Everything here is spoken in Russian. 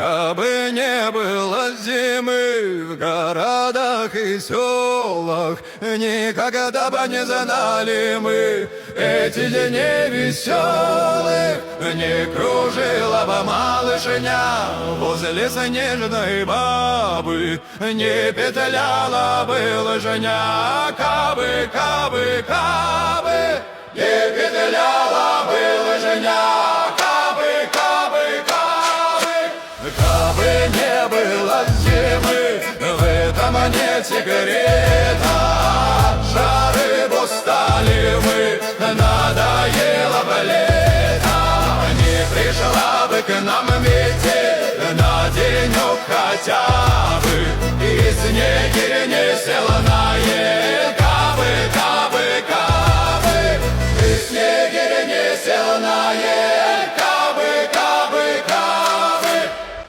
Кабы не было зимы в городах и селах, никогда бы не знали мы эти дни веселых. Не кружила бы малышня возле снежной бабы, не петляла бы лыжня, кабы, кабы, кабы, не петляла бы лыжня, кабы, кабы, кабы. Кабы не было зимы, в этом нет секрета. Жары б устали мы, надоело бы лето. Не пришла бы к нам метель на денек хотя